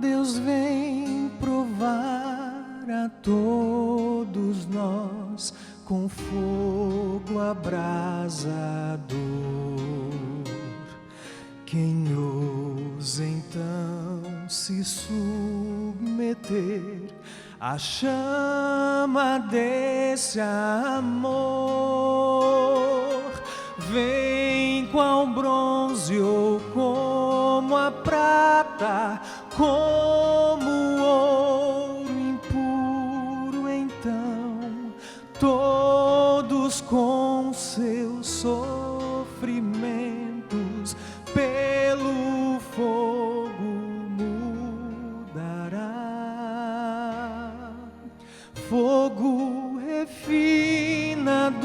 Deus vem provar a todos nós com fogo abrasador. Quem ousa então se submeter à chama desse amor, vem qual bronze ou como a prata, como o ouro impuro, então todos com seus sofrimentos pelo fogo mudará. Fogo refinador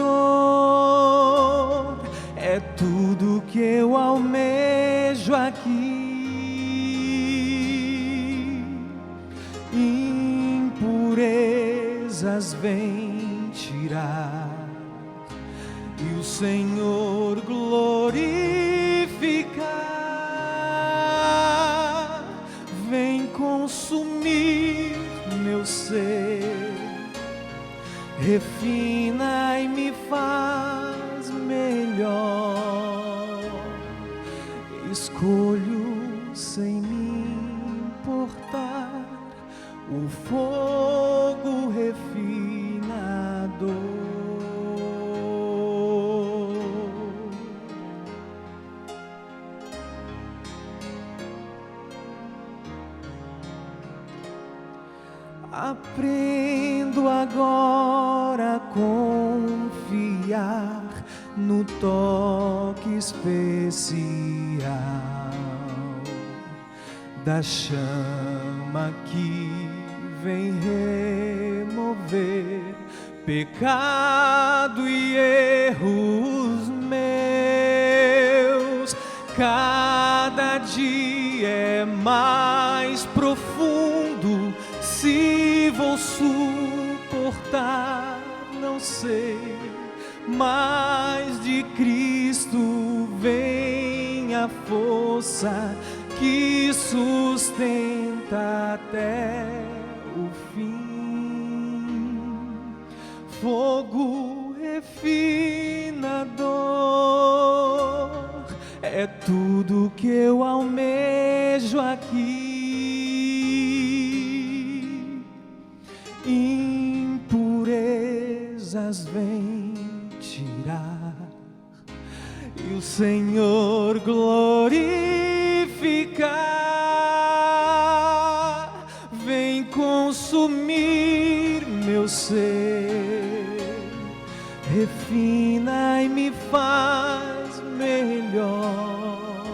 é tudo que eu almejo aqui. Impurezas vem tirar e o Senhor glorificar. Vem consumir meu ser, refina e me faz melhor. Escolho sem me importar o fogo refinador. Aprendo agora a confiar no toque especial da chama que vem remover pecado e erros meus. Cada dia é mais profundo, se vou suportar, não sei, mas de Cristo vem a força que sustenta até o fim. Fogo refinador é tudo que eu almejo aqui. Impurezas vem tirar e o Senhor glorificar. Vem consumir meu ser, refina e me faz melhor.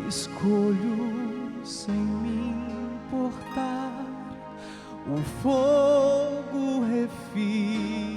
Escolho sem me importar o fogo refinador.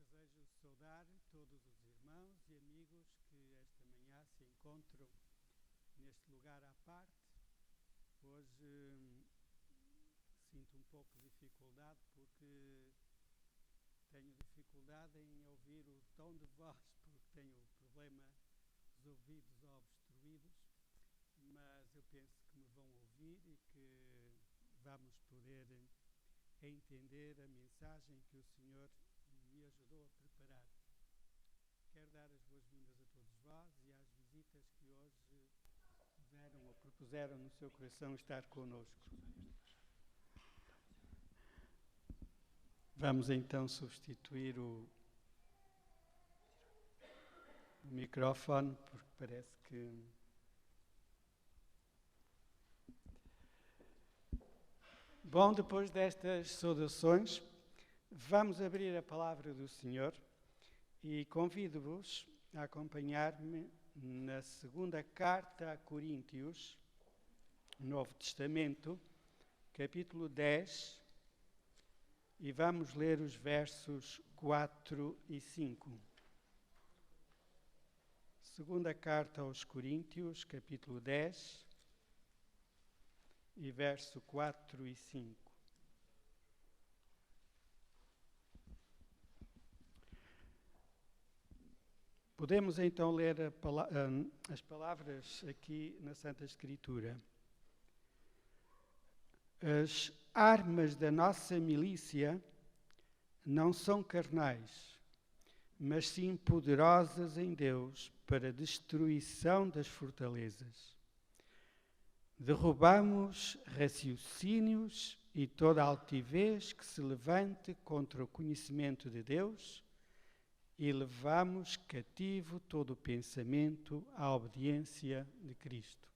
Desejo saudar todos os irmãos e amigos que esta manhã se encontram neste lugar à parte. Hoje sinto um pouco de dificuldade porque tenho dificuldade em ouvir o tom de voz, porque tenho o problema dos ouvidos obstruídos, mas eu penso que me vão ouvir e que vamos poder entender a mensagem que o Senhor me ajudou a preparar. Quero dar as boas-vindas a todos vós e às visitas que hoje tiveram ou propuseram no seu coração estar connosco. Vamos então substituir o microfone, porque parece que... Bom, depois destas saudações, vamos abrir a palavra do Senhor e convido-vos a acompanhar-me na segunda carta a Coríntios, Novo Testamento, capítulo 10, e vamos ler os versos 4 e 5. Segunda carta aos Coríntios, capítulo 10, e verso 4 e 5. Podemos então ler as palavras aqui na Santa Escritura. As armas da nossa milícia não são carnais, mas sim poderosas em Deus para a destruição das fortalezas. Derrubamos raciocínios e toda altivez que se levante contra o conhecimento de Deus e levamos cativo todo o pensamento à obediência de Cristo.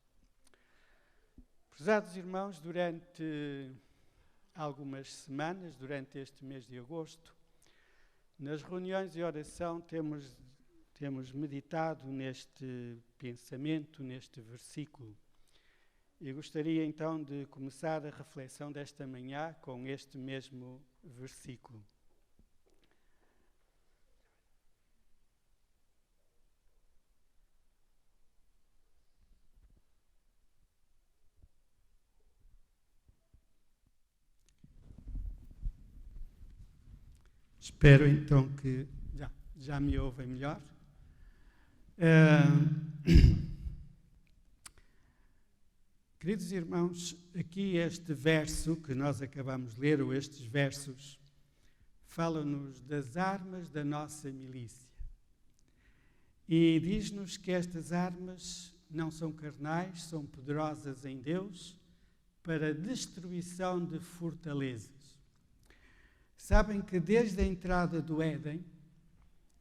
Prezados irmãos, durante algumas semanas, durante este mês de agosto, nas reuniões de oração temos meditado neste pensamento, neste versículo. E gostaria então de começar a reflexão desta manhã com este mesmo versículo. Espero então que já me ouvem melhor. Queridos irmãos, aqui este verso que nós acabamos de ler, ou estes versos, falam-nos das armas da nossa milícia. E diz-nos que estas armas não são carnais, são poderosas em Deus para a destruição de fortalezas. Sabem que desde a entrada do Éden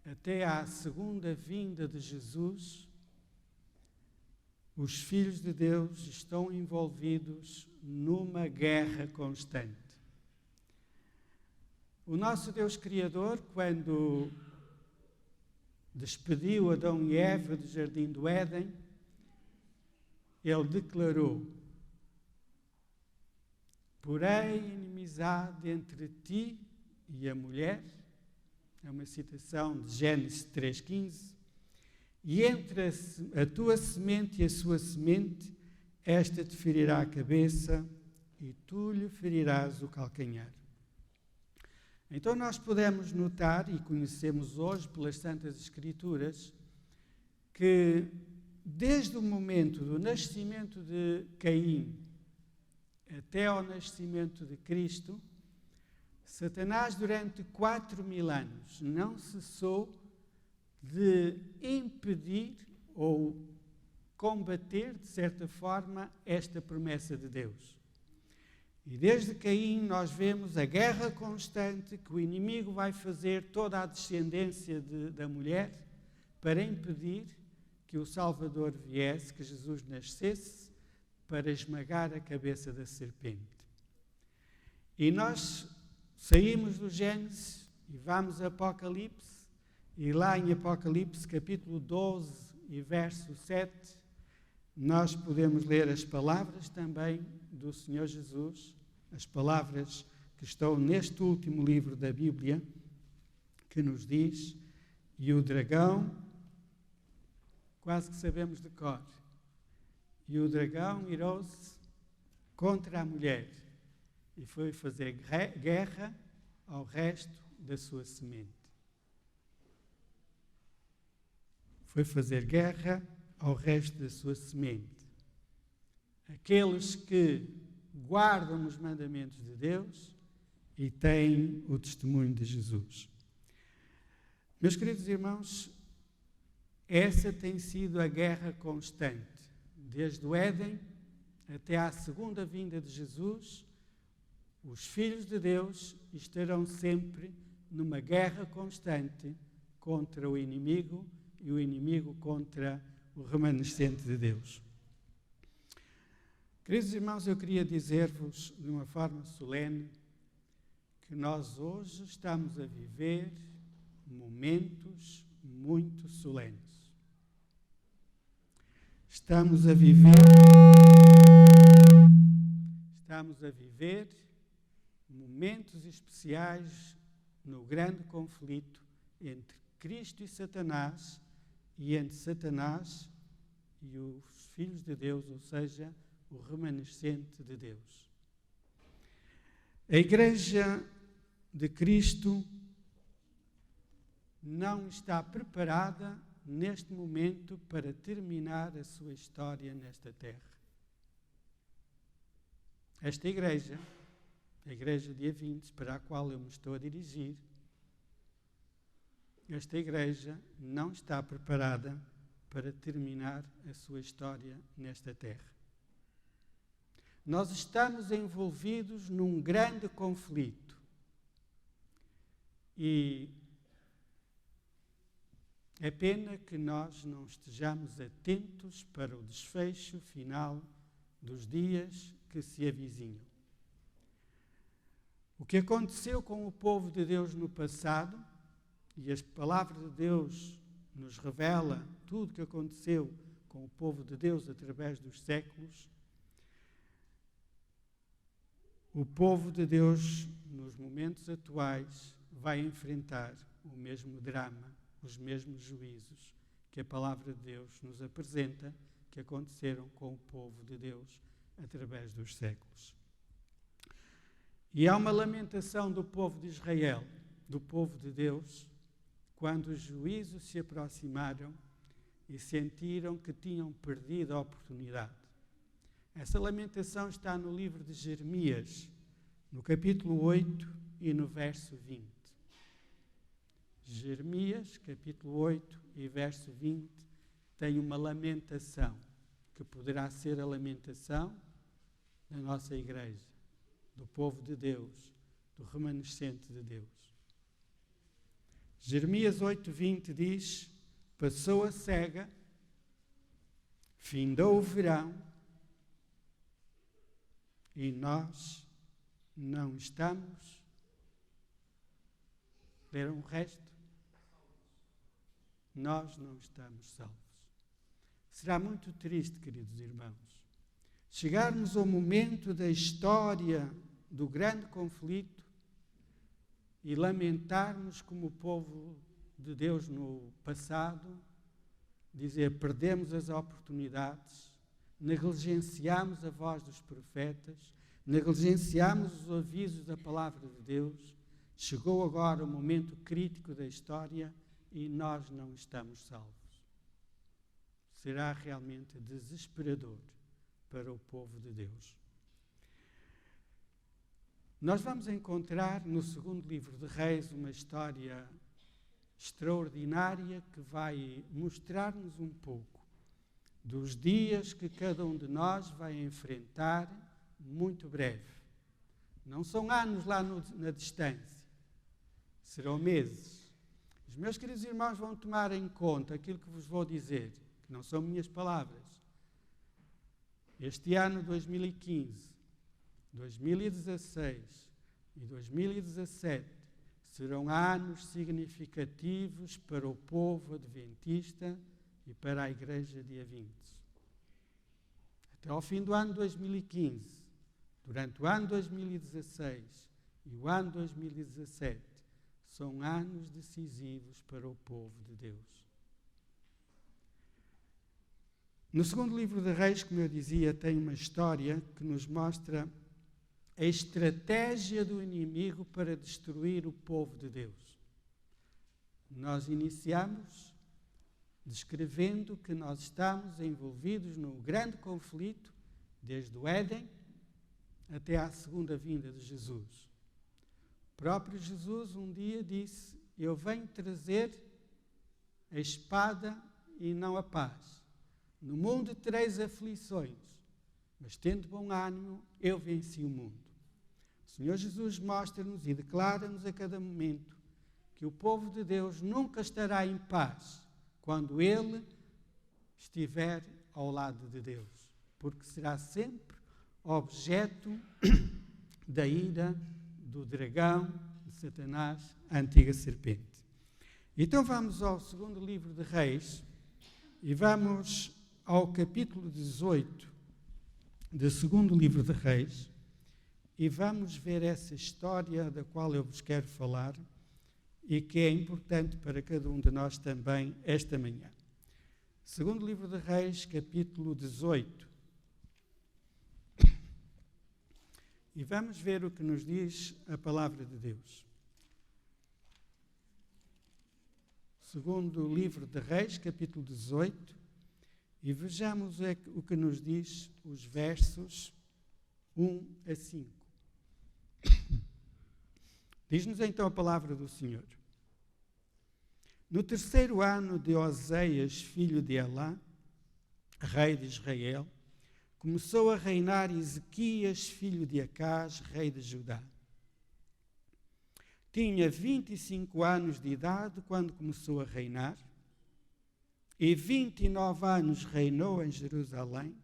até à segunda vinda de Jesus, os filhos de Deus estão envolvidos numa guerra constante. O nosso Deus Criador, quando despediu Adão e Eva do jardim do Éden, ele declarou: porém, inimizade entre ti e a mulher, é uma citação de Gênesis 3,15, e entre a tua semente e a sua semente, esta te ferirá a cabeça e tu lhe ferirás o calcanhar. Então nós podemos notar, e conhecemos hoje pelas Santas Escrituras, que desde o momento do nascimento de Caim até ao nascimento de Cristo, Satanás durante 4.000 anos não cessou de impedir ou combater, de certa forma, esta promessa de Deus. E desde Caim nós vemos a guerra constante que o inimigo vai fazer toda a descendência da mulher para impedir que o Salvador viesse, que Jesus nascesse, para esmagar a cabeça da serpente. E nós saímos do Gênesis e vamos a Apocalipse, e lá em Apocalipse, capítulo 12 e verso 7, nós podemos ler as palavras também do Senhor Jesus, as palavras que estão neste último livro da Bíblia, que nos diz: e o dragão, quase que sabemos de cor, e o dragão irou-se contra a mulher e foi fazer guerra ao resto da sua semente. Foi fazer guerra ao resto da sua semente. Aqueles que guardam os mandamentos de Deus e têm o testemunho de Jesus. Meus queridos irmãos, essa tem sido a guerra constante. Desde o Éden até à segunda vinda de Jesus, os filhos de Deus estarão sempre numa guerra constante contra o inimigo e o inimigo contra o remanescente de Deus. Queridos irmãos, eu queria dizer-vos de uma forma solene que nós hoje estamos a viver momentos muito solenes. Estamos a viver momentos especiais no grande conflito entre Cristo e Satanás, e entre Satanás e os filhos de Deus, ou seja, o remanescente de Deus. A Igreja de Cristo não está preparada neste momento para terminar a sua história nesta terra. Esta Igreja, a Igreja Dia 20, para a qual eu me estou a dirigir, esta Igreja não está preparada para terminar a sua história nesta terra. Nós estamos envolvidos num grande conflito e é pena que nós não estejamos atentos para o desfecho final dos dias que se avizinham. O que aconteceu com o povo de Deus no passado, e a palavra de Deus nos revela tudo o que aconteceu com o povo de Deus através dos séculos, o povo de Deus, nos momentos atuais, vai enfrentar o mesmo drama, os mesmos juízos que a palavra de Deus nos apresenta, que aconteceram com o povo de Deus através dos séculos. E há uma lamentação do povo de Israel, do povo de Deus, quando os juízos se aproximaram e sentiram que tinham perdido a oportunidade. Essa lamentação está no livro de Jeremias, no capítulo 8 e no verso 20. Jeremias, capítulo 8 e verso 20, tem uma lamentação, que poderá ser a lamentação da nossa igreja, do povo de Deus, do remanescente de Deus. Jeremias 8:20 diz: passou a cega, findou o verão, e nós não estamos. Leram o resto? Nós não estamos salvos. Será muito triste, queridos irmãos, chegarmos ao momento da história do grande conflito e lamentarmos como o povo de Deus no passado, dizer, perdemos as oportunidades, negligenciamos a voz dos profetas, negligenciamos os avisos da palavra de Deus, chegou agora o momento crítico da história e nós não estamos salvos. Será realmente desesperador para o povo de Deus. Nós vamos encontrar no segundo livro de Reis uma história extraordinária que vai mostrar-nos um pouco dos dias que cada um de nós vai enfrentar muito breve. Não são anos lá na distância, serão meses. Os meus queridos irmãos vão tomar em conta aquilo que vos vou dizer, que não são minhas palavras. Este ano 2015, 2016 e 2017 serão anos significativos para o povo adventista e para a Igreja Dia 20. Até ao fim do ano 2015, durante o ano 2016 e o ano 2017, são anos decisivos para o povo de Deus. No segundo livro de Reis, como eu dizia, tem uma história que nos mostra a estratégia do inimigo para destruir o povo de Deus. Nós iniciamos descrevendo que nós estamos envolvidos num grande conflito, desde o Éden até à segunda vinda de Jesus. O próprio Jesus um dia disse, eu venho trazer a espada e não a paz. No mundo tereis aflições, mas tendo bom ânimo, eu venci o mundo. O Senhor Jesus mostra-nos e declara-nos a cada momento que o povo de Deus nunca estará em paz quando ele estiver ao lado de Deus, porque será sempre objeto da ira do dragão, de Satanás, a antiga serpente. Então vamos ao segundo livro de Reis e vamos ao capítulo 18 do segundo livro de Reis e vamos ver essa história da qual eu vos quero falar e que é importante para cada um de nós também esta manhã. Segundo livro de Reis, capítulo 18. E vamos ver o que nos diz a palavra de Deus. Segundo livro de Reis, capítulo 18, e vejamos o que nos diz os versos 1 a 5. Diz-nos então a palavra do Senhor. No terceiro ano de Oseias, filho de Elá, rei de Israel, começou a reinar Ezequias, filho de Acás, rei de Judá. Tinha 25 anos de idade quando começou a reinar, e 29 anos reinou em Jerusalém.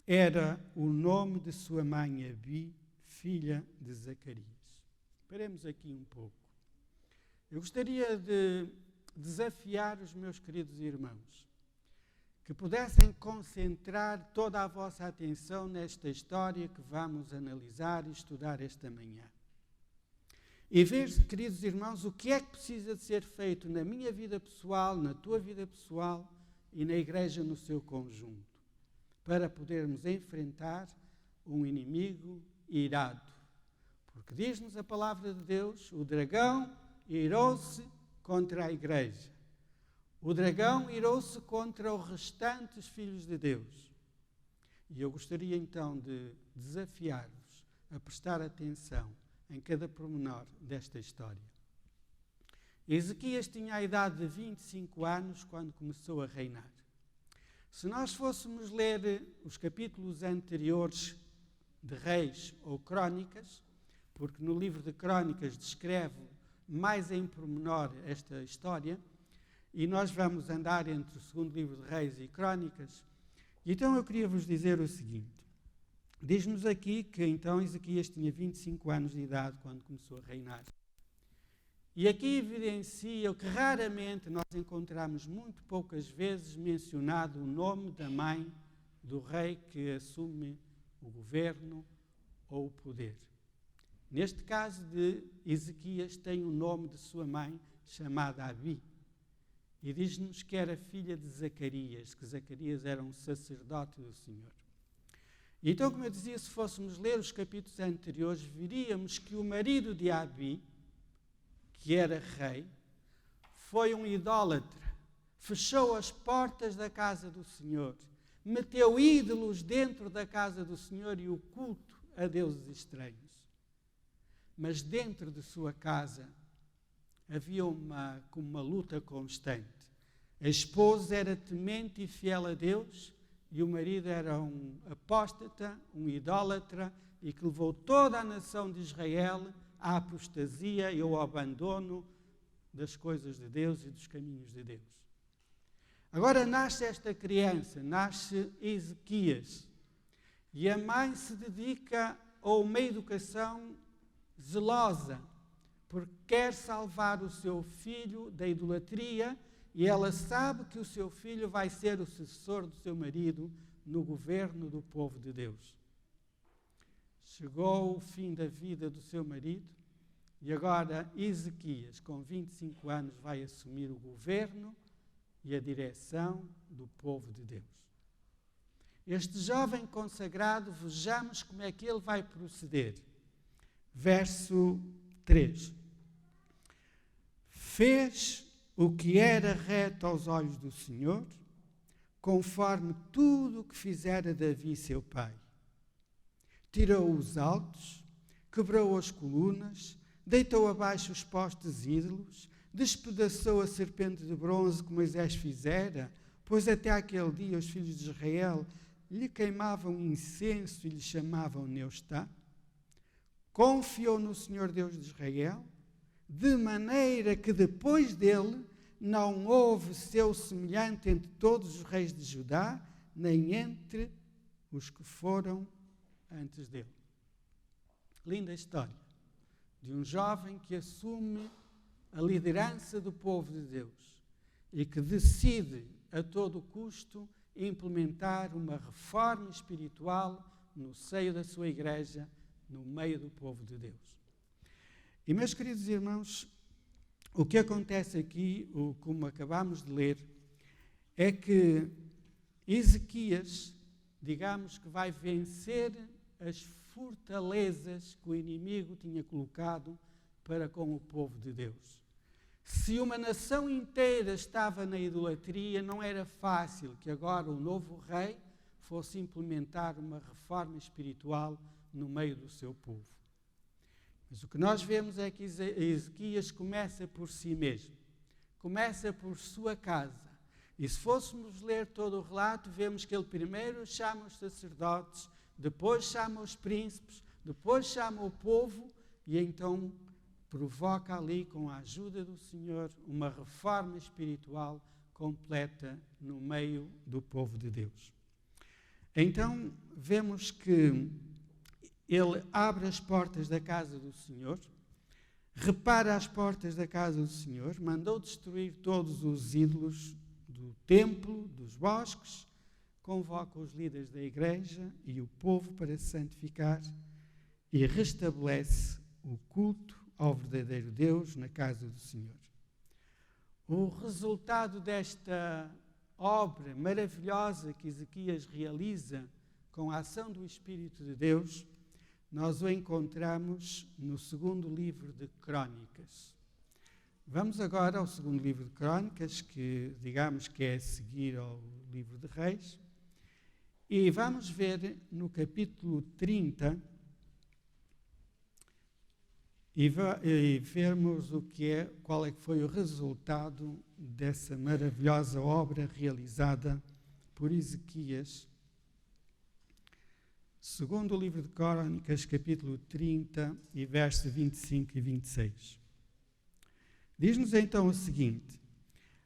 Era o nome de sua mãe Abi, filha de Zacarias. Paremos aqui um pouco. Eu gostaria de desafiar os meus queridos irmãos que pudessem concentrar toda a vossa atenção nesta história que vamos analisar e estudar esta manhã. E ver, queridos irmãos, o que é que precisa de ser feito na minha vida pessoal, na tua vida pessoal e na igreja no seu conjunto, para podermos enfrentar um inimigo irado. Porque diz-nos a palavra de Deus, o dragão irou-se contra a igreja. O dragão irou-se contra os restantes filhos de Deus. E eu gostaria então de desafiar-vos a prestar atenção em cada pormenor desta história. Ezequias tinha a idade de 25 anos quando começou a reinar. Se nós fôssemos ler os capítulos anteriores de Reis ou Crônicas, porque no livro de Crônicas descreve mais em pormenor esta história, e nós vamos andar entre o segundo livro de Reis e Crônicas. Então eu queria vos dizer o seguinte. Diz-nos aqui que então Ezequias tinha 25 anos de idade quando começou a reinar. E aqui evidencia que raramente nós encontramos, muito poucas vezes, mencionado o nome da mãe do rei que assume o governo ou o poder. Neste caso de Ezequias tem o nome de sua mãe, chamada Abi. E diz-nos que era filha de Zacarias, que Zacarias era um sacerdote do Senhor. Então, como eu dizia, se fôssemos ler os capítulos anteriores, veríamos que o marido de Abi, que era rei, foi um idólatra, fechou as portas da casa do Senhor, meteu ídolos dentro da casa do Senhor e o culto a deuses estranhos. Mas dentro de sua casa havia uma luta constante. A esposa era temente e fiel a Deus e o marido era um apóstata, um idólatra e que levou toda a nação de Israel à apostasia e ao abandono das coisas de Deus e dos caminhos de Deus. Agora nasce esta criança, nasce Ezequias, e a mãe se dedica a uma educação zelosa, porque quer salvar o seu filho da idolatria e ela sabe que o seu filho vai ser o sucessor do seu marido no governo do povo de Deus. Chegou o fim da vida do seu marido e agora Ezequias, com 25 anos, vai assumir o governo e a direção do povo de Deus. Este jovem consagrado, vejamos como é que ele vai proceder. Verso 3. Fez o que era reto aos olhos do Senhor, conforme tudo o que fizera Davi, seu pai. Tirou os altos, quebrou as colunas, deitou abaixo os postes ídolos, despedaçou a serpente de bronze que Moisés fizera, pois até aquele dia os filhos de Israel lhe queimavam incenso e lhe chamavam Neustá. Confiou no Senhor Deus de Israel, de maneira que depois dele não houve seu semelhante entre todos os reis de Judá, nem entre os que foram antes dele. Linda história de um jovem que assume a liderança do povo de Deus e que decide a todo custo implementar uma reforma espiritual no seio da sua igreja, no meio do povo de Deus. E, meus queridos irmãos, o que acontece aqui, como acabamos de ler, é que Ezequias, digamos que vai vencer as fortalezas que o inimigo tinha colocado para com o povo de Deus. Se uma nação inteira estava na idolatria, não era fácil que agora o novo rei fosse implementar uma reforma espiritual no meio do seu povo. Mas o que nós vemos é que Ezequias começa por si mesmo, começa por sua casa. E se fôssemos ler todo o relato, vemos que ele primeiro chama os sacerdotes, depois chama os príncipes, depois chama o povo e então provoca ali, com a ajuda do Senhor, uma reforma espiritual completa no meio do povo de Deus. Então, vemos que ele abre as portas da casa do Senhor, repara as portas da casa do Senhor, mandou destruir todos os ídolos do templo, dos bosques, convoca os líderes da igreja e o povo para se santificar e restabelece o culto ao verdadeiro Deus na casa do Senhor. O resultado desta obra maravilhosa que Ezequias realiza com a ação do Espírito de Deus, nós o encontramos no segundo livro de Crônicas. Vamos agora ao segundo livro de Crônicas, que digamos que é a seguir ao livro de Reis, e vamos ver no capítulo 30 e vermos qual é que foi o resultado dessa maravilhosa obra realizada por Ezequias. Segundo o livro de Crônicas, capítulo 30, e versos 25 e 26. Diz-nos então o seguinte: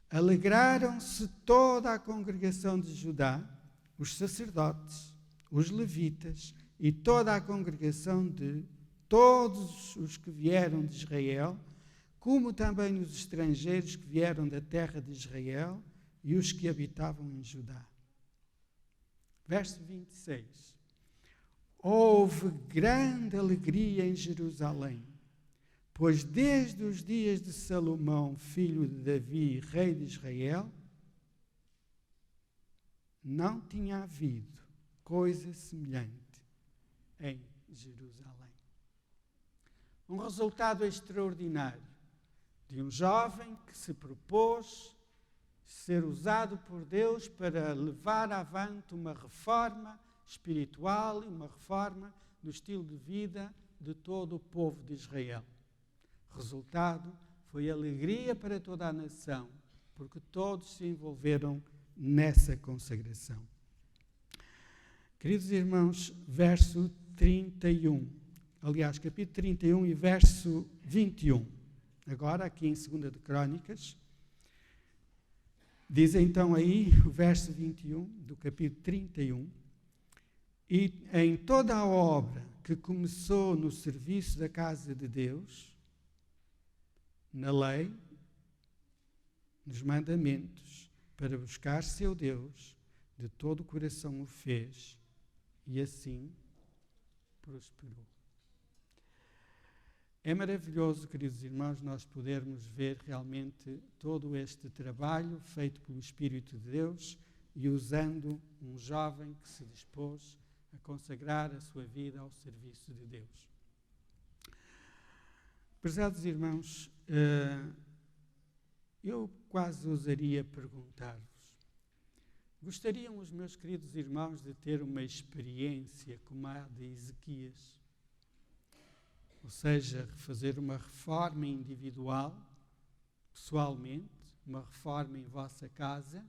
alegraram-se toda a congregação de Judá, os sacerdotes, os levitas e toda a congregação de todos os que vieram de Israel, como também os estrangeiros que vieram da terra de Israel e os que habitavam em Judá. Verso 26. Houve grande alegria em Jerusalém, pois desde os dias de Salomão, filho de Davi, rei de Israel, não tinha havido coisa semelhante em Jerusalém. Um resultado extraordinário de um jovem que se propôs ser usado por Deus para levar avante uma reforma espiritual e uma reforma do estilo de vida de todo o povo de Israel. Resultado foi alegria para toda a nação, porque todos se envolveram nessa consagração. Queridos irmãos, verso 31. Aliás, capítulo 31 e verso 21. Agora, aqui em 2 de Crônicas, diz então aí o verso 21 do capítulo 31. E em toda a obra que começou no serviço da casa de Deus, na lei, nos mandamentos, para buscar seu Deus, de todo o coração o fez, e assim prosperou. É maravilhoso, queridos irmãos, nós podermos ver realmente todo este trabalho feito pelo Espírito de Deus e usando um jovem que se dispôs a consagrar a sua vida ao serviço de Deus. Prezados irmãos, eu quase ousaria perguntar-vos: gostariam os meus queridos irmãos de ter uma experiência como a de Ezequias? Ou seja, fazer uma reforma individual, pessoalmente, uma reforma em vossa casa,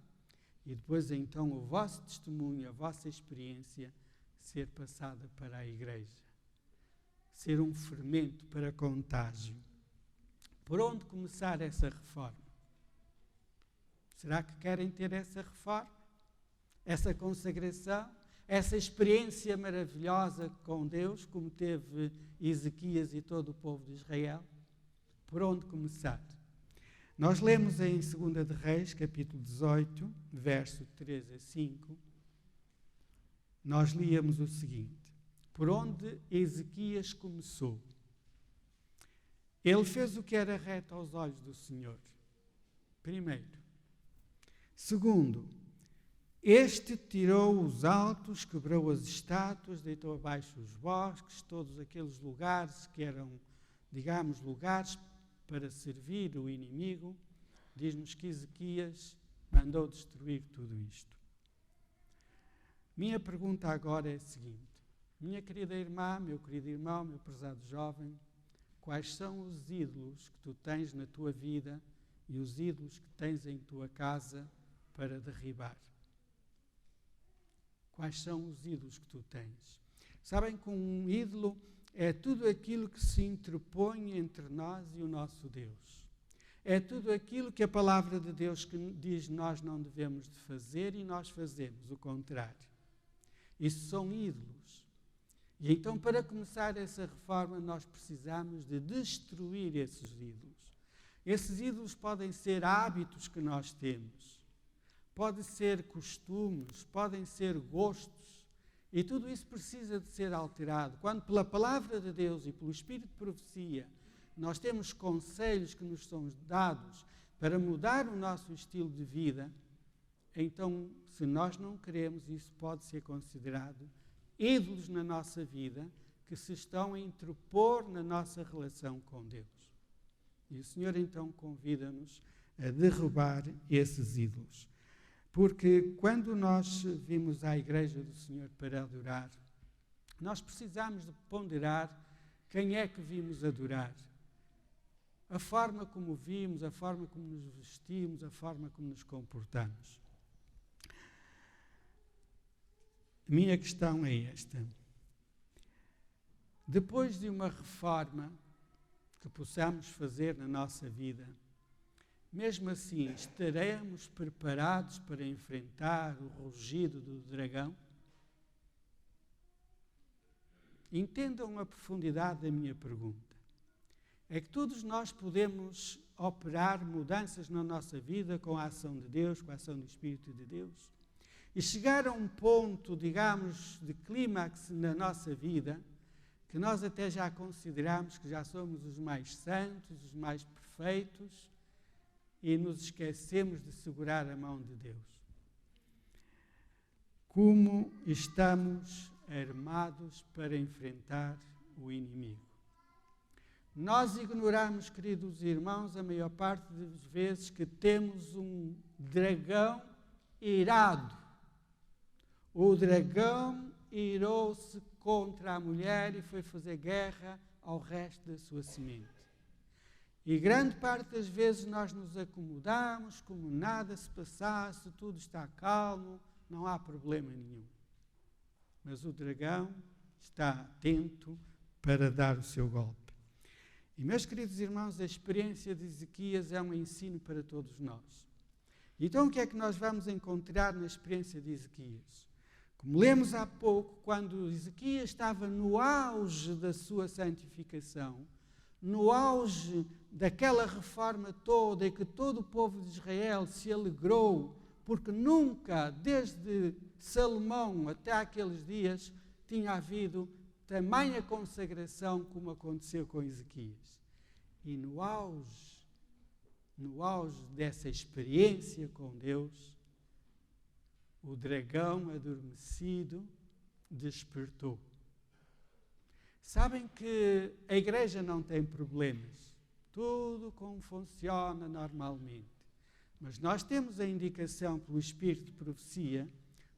e depois então o vosso testemunho, a vossa experiência ser passada para a igreja. Ser um fermento para contágio. Por onde começar essa reforma? Será que querem ter essa reforma? Essa consagração? Essa experiência maravilhosa com Deus, como teve Ezequias e todo o povo de Israel? Por onde começar? Nós lemos em 2 de Reis, capítulo 18, verso 3 a 5, nós líamos o seguinte: por onde Ezequias começou. Ele fez o que era reto aos olhos do Senhor. Primeiro. Segundo, este tirou os altos, quebrou as estátuas, deitou abaixo os bosques, todos aqueles lugares que eram, digamos, lugares para servir o inimigo. Diz-nos que Ezequias mandou destruir tudo isto. Minha pergunta agora é a seguinte: minha querida irmã, meu querido irmão, meu prezado jovem, quais são os ídolos que tu tens na tua vida e os ídolos que tens em tua casa para derribar? Quais são os ídolos que tu tens? Sabem que um ídolo é tudo aquilo que se interpõe entre nós e o nosso Deus. É tudo aquilo que a palavra de Deus que diz nós não devemos de fazer e nós fazemos o contrário. Isso são ídolos. E então, para começar essa reforma, nós precisamos de destruir esses ídolos. Esses ídolos podem ser hábitos que nós temos, podem ser costumes, podem ser gostos, e tudo isso precisa de ser alterado. Quando pela palavra de Deus e pelo Espírito de profecia, nós temos conselhos que nos são dados para mudar o nosso estilo de vida, então, se nós não queremos, isso pode ser considerado ídolos na nossa vida que se estão a interpor na nossa relação com Deus. E o Senhor então convida-nos a derrubar esses ídolos. Porque quando nós vimos à igreja do Senhor para adorar, nós precisamos de ponderar quem é que vimos adorar. A forma como vimos, a forma como nos vestimos, a forma como nos comportamos. Minha questão é esta: depois de uma reforma que possamos fazer na nossa vida, mesmo assim estaremos preparados para enfrentar o rugido do dragão? Entendam a profundidade da minha pergunta. É que todos nós podemos operar mudanças na nossa vida com a ação de Deus, com a ação do Espírito de Deus, e chegar a um ponto, digamos, de clímax na nossa vida, que nós até já consideramos que já somos os mais santos, os mais perfeitos, e nos esquecemos de segurar a mão de Deus. Como estamos armados para enfrentar o inimigo? Nós ignoramos, queridos irmãos, a maior parte das vezes que temos um dragão irado. O dragão irou-se contra a mulher e foi fazer guerra ao resto da sua semente. E grande parte das vezes nós nos acomodamos como nada se passasse, tudo está calmo, não há problema nenhum. Mas o dragão está atento para dar o seu golpe. E, meus queridos irmãos, a experiência de Ezequias é um ensino para todos nós. Então, o que é que nós vamos encontrar na experiência de Ezequias? Como lemos há pouco, quando Ezequias estava no auge da sua santificação, no auge daquela reforma toda em que todo o povo de Israel se alegrou, porque nunca, desde Salomão até aqueles dias, tinha havido tamanha consagração como aconteceu com Ezequias. E no auge dessa experiência com Deus, o dragão adormecido despertou. Sabem que a igreja não tem problemas. Tudo como funciona normalmente. Mas nós temos a indicação pelo Espírito de profecia,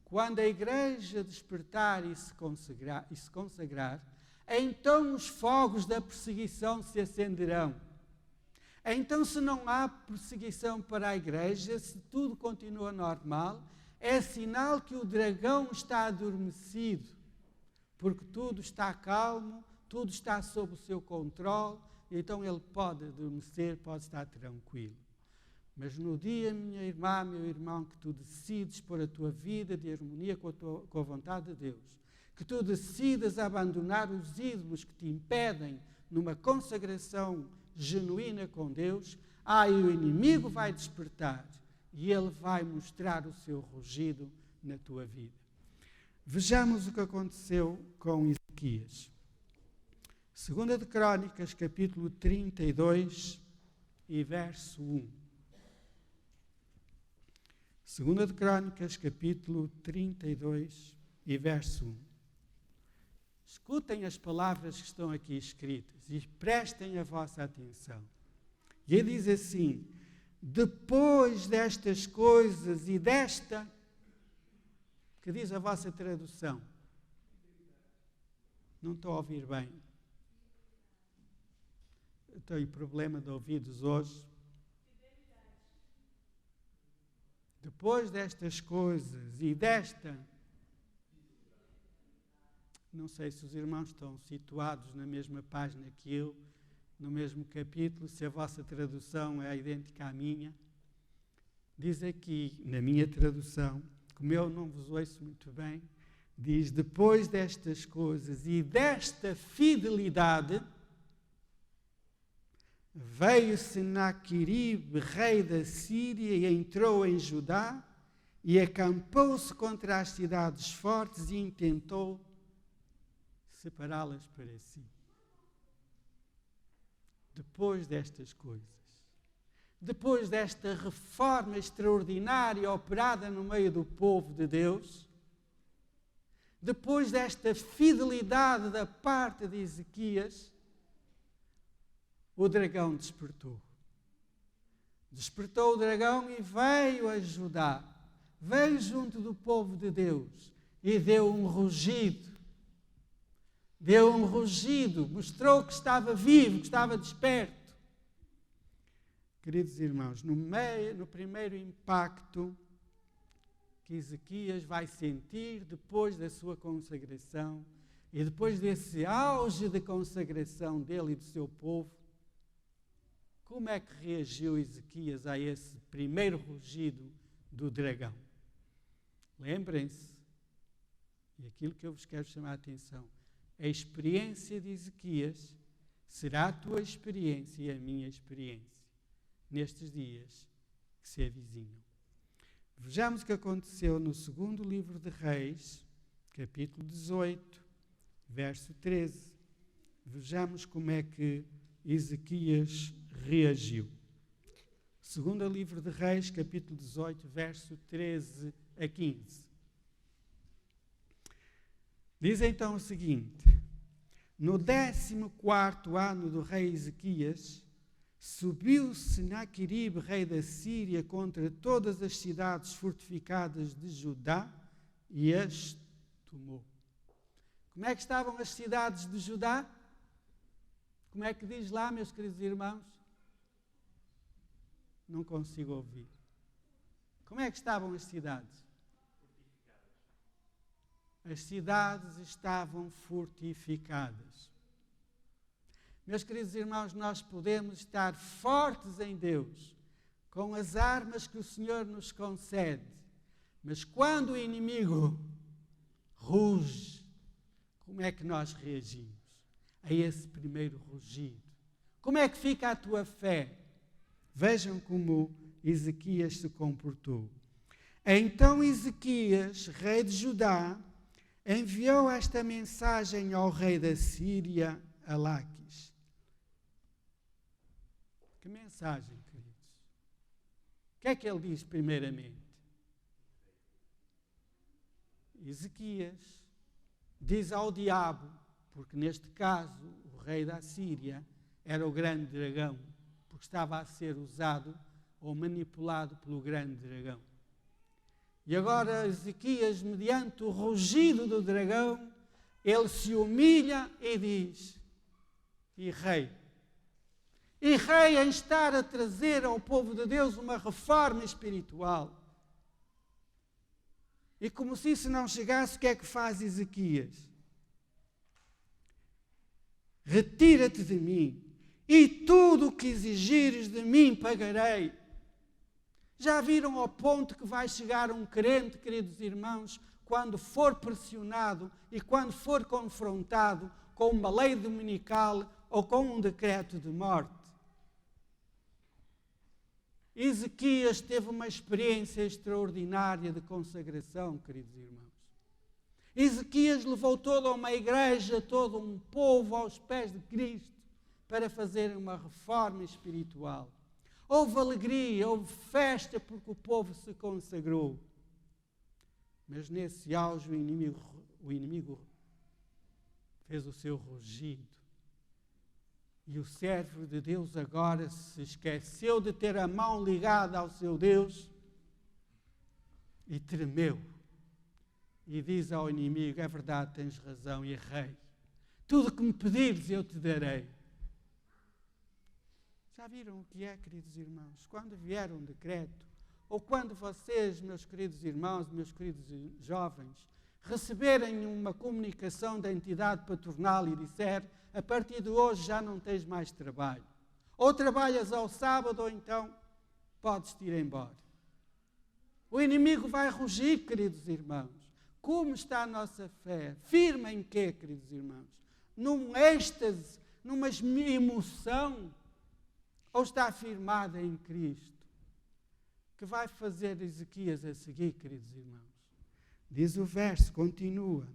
quando a igreja despertar e se consagrar, então os fogos da perseguição se acenderão. Então, se não há perseguição para a igreja, se tudo continua normal, é sinal que o dragão está adormecido, porque tudo está calmo, tudo está sob o seu controle, então ele pode adormecer, pode estar tranquilo. Mas no dia, minha irmã, meu irmão, que tu decides pôr a tua vida de harmonia com a vontade de Deus, que tu decidas abandonar os ídolos que te impedem numa consagração genuína com Deus, aí o inimigo vai despertar e ele vai mostrar o seu rugido na tua vida. Vejamos o que aconteceu com Ezequias. 2 de Crônicas, capítulo 32 e verso 1. 2 de Crônicas, capítulo 32 e verso 1. Escutem as palavras que estão aqui escritas e prestem a vossa atenção. E ele diz assim: depois destas coisas e desta, que diz a vossa tradução? Não estou a ouvir bem. Eu tenho problema de ouvidos hoje. Depois destas coisas e desta, não sei se os irmãos estão situados na mesma página que eu, no mesmo capítulo, se a vossa tradução é idêntica à minha. Diz aqui, na minha tradução, como eu não vos ouço muito bem, diz: depois destas coisas e desta fidelidade, veio Senaqueribe, rei da Síria, e entrou em Judá e acampou-se contra as cidades fortes e intentou separá-las para si. Depois destas coisas, depois desta reforma extraordinária operada no meio do povo de Deus, depois desta fidelidade da parte de Ezequias, o dragão despertou. Despertou o dragão e veio a Judá, veio junto do povo de Deus e deu um rugido. Deu um rugido, mostrou que estava vivo, que estava desperto. Queridos irmãos, no primeiro impacto que Ezequias vai sentir depois da sua consagração e depois desse auge de consagração dele e do seu povo, como é que reagiu Ezequias a esse primeiro rugido do dragão? Lembrem-se, e aquilo que eu vos quero chamar a atenção, a experiência de Ezequias será a tua experiência e a minha experiência nestes dias que se avizinham. Vejamos o que aconteceu no segundo livro de Reis, capítulo 18, verso 13. Vejamos como é que Ezequias reagiu. Segundo livro de Reis, capítulo 18, verso 13 a 15. Diz então o seguinte: no 14º ano do rei Ezequias, subiu Senaqueribe, rei da Síria, contra todas as cidades fortificadas de Judá e as tomou. Como é que estavam as cidades de Judá? Como é que diz lá, meus queridos irmãos? Não consigo ouvir. Como é que estavam as cidades? As cidades estavam fortificadas. Meus queridos irmãos, nós podemos estar fortes em Deus, com as armas que o Senhor nos concede, mas quando o inimigo ruge, como é que nós reagimos a esse primeiro rugido? Como é que fica a tua fé? Vejam como Ezequias se comportou. Então Ezequias, rei de Judá, enviou esta mensagem ao rei da Síria, a Laquis. Que mensagem, queridos? O que é que ele diz primeiramente? Ezequias diz ao diabo, porque neste caso o rei da Síria era o grande dragão, porque estava a ser usado ou manipulado pelo grande dragão. E agora Ezequias, mediante o rugido do dragão, ele se humilha e diz: e rei em estar a trazer ao povo de Deus uma reforma espiritual. E como se isso não chegasse, o que é que faz Ezequias? Retira-te de mim e tudo o que exigires de mim pagarei. Já viram ao ponto que vai chegar um crente, queridos irmãos, quando for pressionado e quando for confrontado com uma lei dominical ou com um decreto de morte? Ezequias teve uma experiência extraordinária de consagração, queridos irmãos. Ezequias levou toda uma igreja, todo um povo aos pés de Cristo para fazer uma reforma espiritual. Houve alegria, houve festa porque o povo se consagrou. Mas nesse auge o inimigo fez o seu rugido. E o servo de Deus agora se esqueceu de ter a mão ligada ao seu Deus e tremeu. E diz ao inimigo: é verdade, tens razão, errei. Tudo que me pedires eu te darei. Já viram o que é, queridos irmãos? Quando vier um decreto, ou quando vocês, meus queridos irmãos, meus queridos jovens, receberem uma comunicação da entidade patronal e disser: a partir de hoje já não tens mais trabalho. Ou trabalhas ao sábado, ou então podes-te ir embora. O inimigo vai rugir, queridos irmãos. Como está a nossa fé? Firme em quê, queridos irmãos? Num êxtase, numa emoção? Ou está firmada em Cristo? Que vai fazer Ezequias a seguir, queridos irmãos? Diz o verso, continua.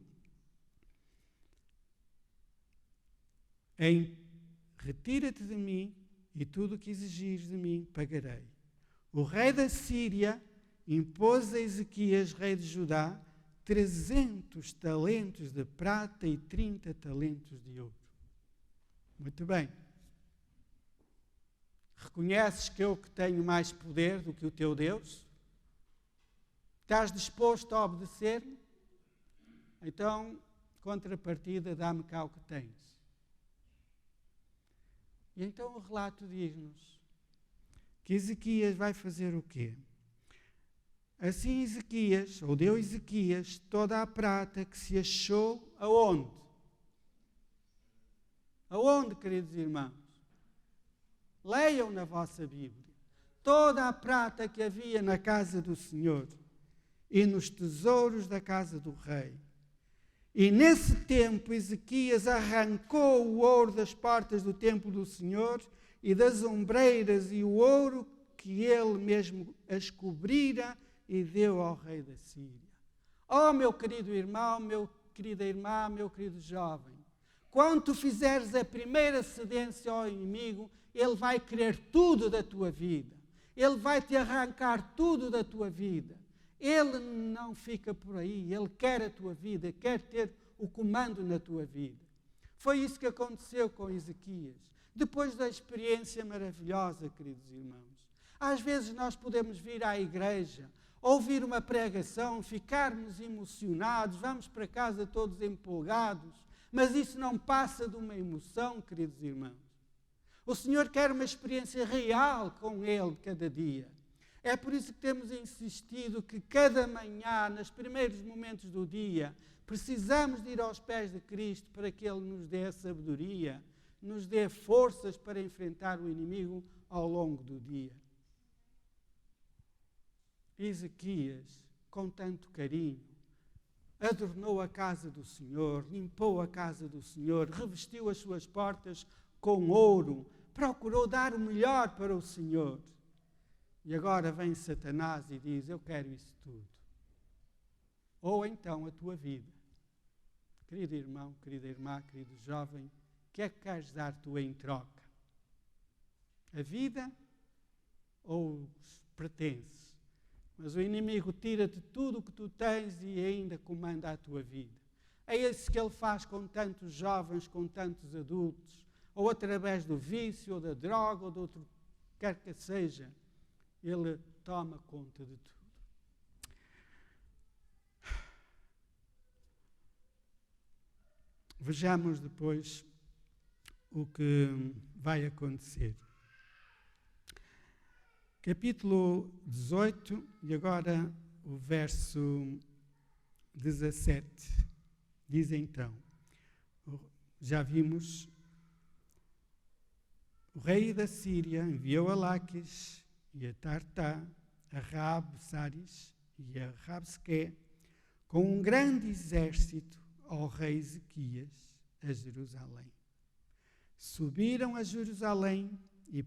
Retira-te de mim e tudo o que exigires de mim pagarei. O rei da Síria impôs a Ezequias, rei de Judá, 300 talentos de prata e 30 talentos de ouro. Muito bem. Reconheces que eu que tenho mais poder do que o teu Deus? Estás disposto a obedecer-me? Então, contrapartida, dá-me cá o que tens. E então o relato diz-nos que Ezequias vai fazer o quê? Assim Ezequias, ou deu Ezequias, toda a prata que se achou aonde? Aonde, queridos irmãos? Leiam na vossa Bíblia. Toda a prata que havia na casa do Senhor e nos tesouros da casa do rei. E nesse tempo Ezequias arrancou o ouro das portas do templo do Senhor e das ombreiras e o ouro que ele mesmo as cobrira e deu ao rei da Síria. Oh, meu querido irmão, meu querida irmã, meu querido jovem, quando tu fizeres a primeira cedência ao inimigo, ele vai querer tudo da tua vida. Ele vai te arrancar tudo da tua vida. Ele não fica por aí, ele quer a tua vida, quer ter o comando na tua vida. Foi isso que aconteceu com Ezequias. Depois da experiência maravilhosa, queridos irmãos. Às vezes nós podemos vir à igreja, ouvir uma pregação, ficarmos emocionados, vamos para casa todos empolgados, mas isso não passa de uma emoção, queridos irmãos. O Senhor quer uma experiência real com Ele cada dia. É por isso que temos insistido que cada manhã, nos primeiros momentos do dia, precisamos de ir aos pés de Cristo para que Ele nos dê a sabedoria, nos dê forças para enfrentar o inimigo ao longo do dia. Ezequias, com tanto carinho, adornou a casa do Senhor, limpou a casa do Senhor, revestiu as suas portas com ouro, procurou dar o melhor para o Senhor. E agora vem Satanás e diz: eu quero isso tudo. Ou então a tua vida. Querido irmão, querida irmã, querido jovem, o que é que queres dar tu em troca? A vida ou os pertences? Mas o inimigo tira-te tudo o que tu tens e ainda comanda a tua vida. É isso que ele faz com tantos jovens, com tantos adultos, ou através do vício, ou da droga, ou de outro que quer que seja. Ele toma conta de tudo. Vejamos depois o que vai acontecer. Capítulo 18, e agora o verso 17. Diz então, já vimos o rei da Síria enviou a Laquis e a Tartá, a Rabsaris e a Rabseque, com um grande exército ao rei Ezequias a Jerusalém. Subiram a Jerusalém e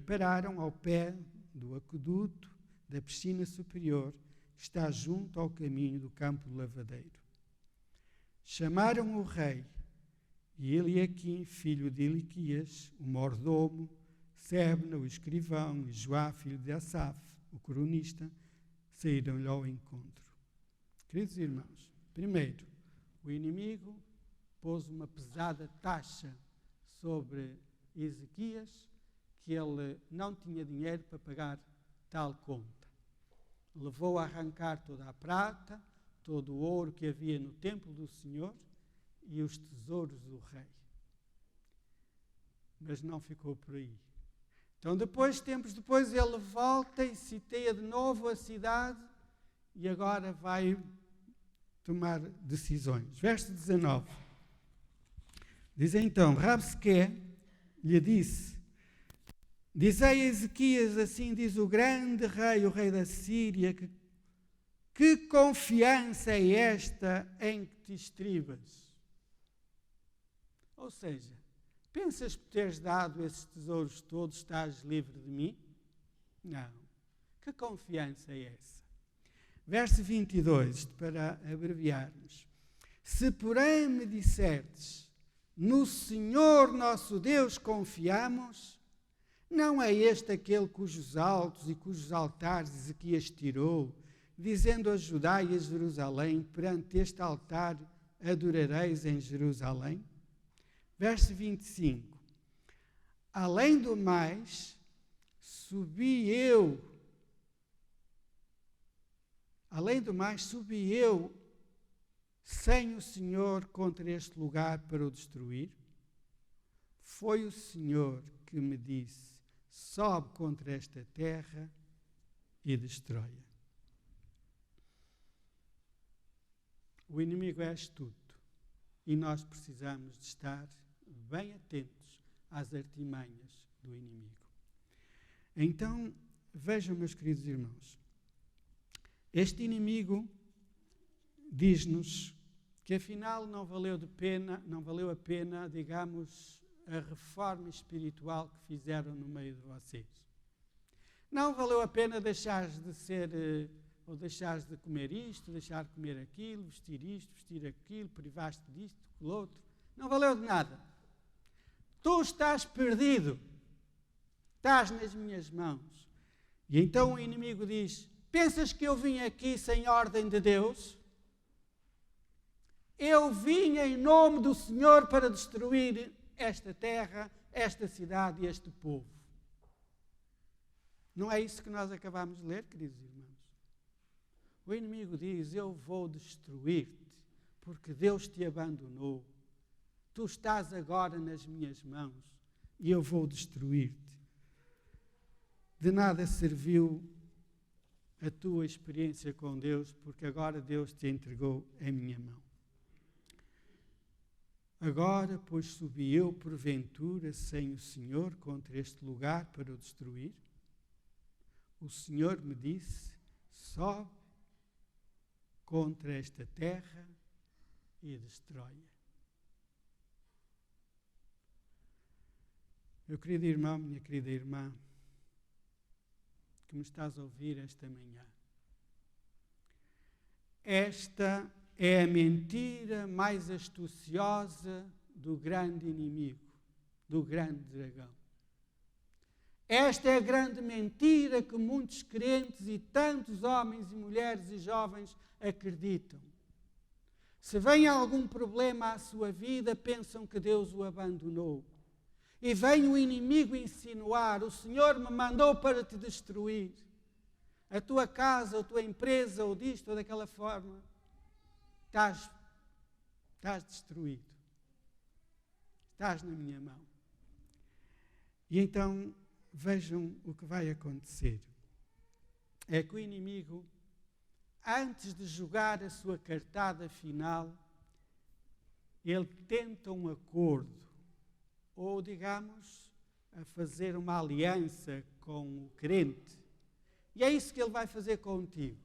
pararam ao pé do aqueduto da piscina superior, que está junto ao caminho do campo do lavadeiro. Chamaram o rei, e Eliaquim, filho de Eliquias, o mordomo, Sebna, o escrivão, e Joá, filho de Asaf, o cronista, saíram-lhe ao encontro. Queridos irmãos, primeiro, o inimigo pôs uma pesada taxa sobre Ezequias, que ele não tinha dinheiro para pagar tal conta. Levou a arrancar toda a prata, todo o ouro que havia no templo do Senhor e os tesouros do rei. Mas não ficou por aí. Então, tempos depois, ele volta e siteia de novo a cidade e agora vai tomar decisões. Verso 19. Diz então, Rabseque lhe disse: dizei a Ezequias, assim diz o grande rei, o rei da Síria, que confiança é esta em que te estribas? Ou seja, pensas por teres dado esses tesouros todos, estás livre de mim? Não. Que confiança é essa? Verso 22, para abreviarmos. Se porém me disserdes, no Senhor nosso Deus confiamos, não é este aquele cujos altos e cujos altares Ezequias tirou, dizendo a Judá e a Jerusalém, perante este altar adorareis em Jerusalém? Verso 25. Além do mais, subi eu sem o Senhor contra este lugar para o destruir? Foi o Senhor que me disse, sobe contra esta terra e destrói-a. O inimigo é astuto e nós precisamos de estar bem atentos às artimanhas do inimigo. Então, vejam, meus queridos irmãos, este inimigo diz-nos que afinal não valeu a pena, digamos, a reforma espiritual que fizeram no meio de vocês. Não valeu a pena deixares de ser, ou deixares de comer isto, deixar de comer aquilo, vestir isto, vestir aquilo, privaste disto, do outro. Não valeu de nada. Tu estás perdido. Estás nas minhas mãos. E então o inimigo diz, pensas que eu vim aqui sem ordem de Deus? Eu vim em nome do Senhor para destruir esta terra, esta cidade e este povo. Não é isso que nós acabamos de ler, queridos irmãos? O inimigo diz, eu vou destruir-te, porque Deus te abandonou. Tu estás agora nas minhas mãos e eu vou destruir-te. De nada serviu a tua experiência com Deus, porque agora Deus te entregou em minha mão. Agora, pois, subi eu, porventura, sem o Senhor, contra este lugar para o destruir? O Senhor me disse, sobe contra esta terra e destrói-a. Meu querido irmão, minha querida irmã, que me estás a ouvir esta manhã, esta é a mentira mais astuciosa do grande inimigo, do grande dragão. Esta é a grande mentira que muitos crentes e tantos homens e mulheres e jovens acreditam. Se vem algum problema à sua vida, pensam que Deus o abandonou. E vem o inimigo insinuar, o Senhor me mandou para te destruir. A tua casa, a tua empresa, ou disto ou daquela forma. Estás destruído. Estás na minha mão. E então, vejam o que vai acontecer. É que o inimigo, antes de jogar a sua cartada final, ele tenta um acordo ou, digamos, a fazer uma aliança com o crente. E é isso que ele vai fazer contigo.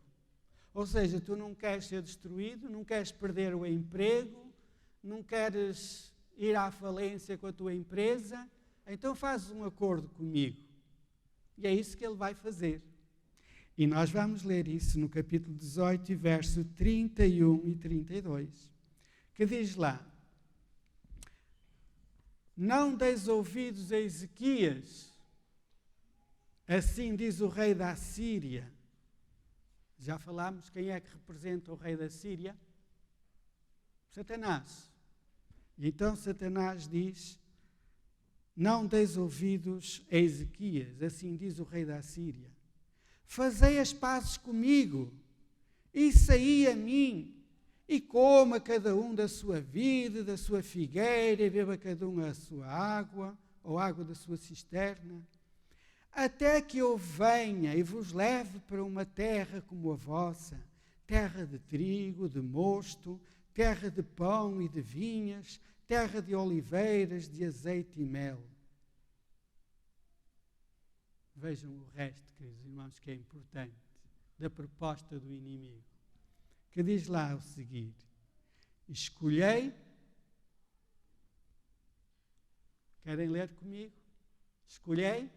Ou seja, tu não queres ser destruído, não queres perder o emprego, não queres ir à falência com a tua empresa, então fazes um acordo comigo. E é isso que ele vai fazer. E nós vamos ler isso no capítulo 18, verso 31 e 32, que diz lá: não deis ouvidos a Ezequias, assim diz o rei da Assíria. Já falámos quem é que representa o rei da Síria? Satanás. Então Satanás diz: não deis ouvidos a Ezequias, assim diz o rei da Síria. Fazei as pazes comigo, e saí a mim, e coma cada um da sua vide, da sua figueira, e beba cada um a sua água, ou água da sua cisterna, até que eu venha e vos leve para uma terra como a vossa, terra de trigo, de mosto, terra de pão e de vinhas, terra de oliveiras, de azeite e mel. Vejam o resto, queridos irmãos, que é importante, da proposta do inimigo, que diz lá o seguinte: escolhei, querem ler comigo? Escolhei,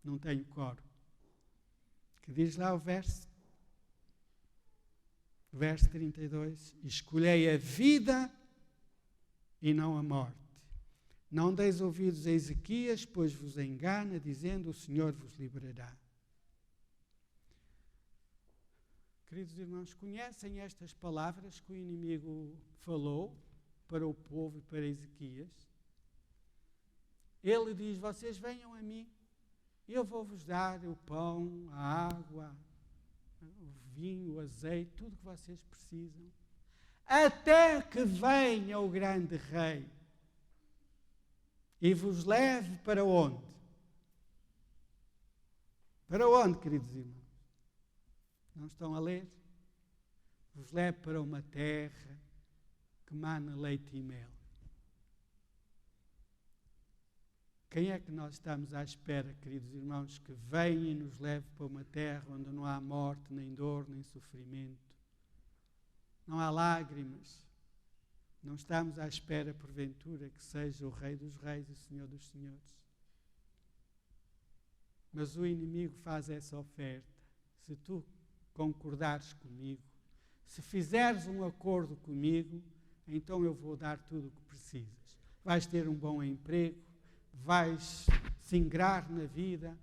não tenho coro, que diz lá o verso 32, escolhei a vida e não a morte. Não deis ouvidos a Ezequias, pois vos engana, dizendo: o Senhor vos livrará. Queridos irmãos, conhecem estas palavras que o inimigo falou para o povo e para Ezequias? Ele diz: vocês venham a mim, eu vou-vos dar o pão, a água, o vinho, o azeite, tudo o que vocês precisam, até que venha o grande rei e vos leve para onde? Para onde, queridos irmãos? Não estão a ler? Vos leve para uma terra que mana leite e mel. Quem é que nós estamos à espera, queridos irmãos, que venha e nos leve para uma terra onde não há morte, nem dor, nem sofrimento? Não há lágrimas. Não estamos à espera, porventura, que seja o Rei dos Reis e o Senhor dos Senhores. Mas o inimigo faz essa oferta. Se tu concordares comigo, se fizeres um acordo comigo, então eu vou dar tudo o que precisas. Vais ter um bom emprego, vais se ingrar na vida,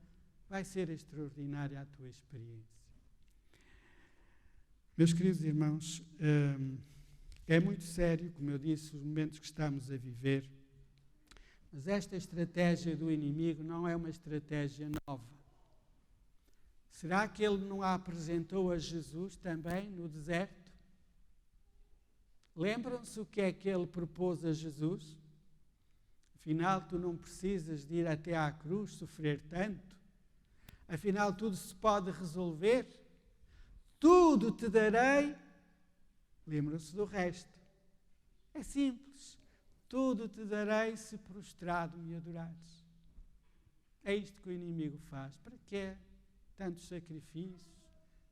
vai ser extraordinária a tua experiência. Meus queridos irmãos, é muito sério, como eu disse, os momentos que estamos a viver, mas esta estratégia do inimigo não é uma estratégia nova. Será que ele não a apresentou a Jesus também no deserto? Lembram-se o que é que ele propôs a Jesus? Afinal, tu não precisas de ir até à cruz sofrer tanto. Afinal, tudo se pode resolver. Tudo te darei. Lembram-se do resto. É simples. Tudo te darei se prostrado me adorares. É isto que o inimigo faz. Para quê? Tantos sacrifícios,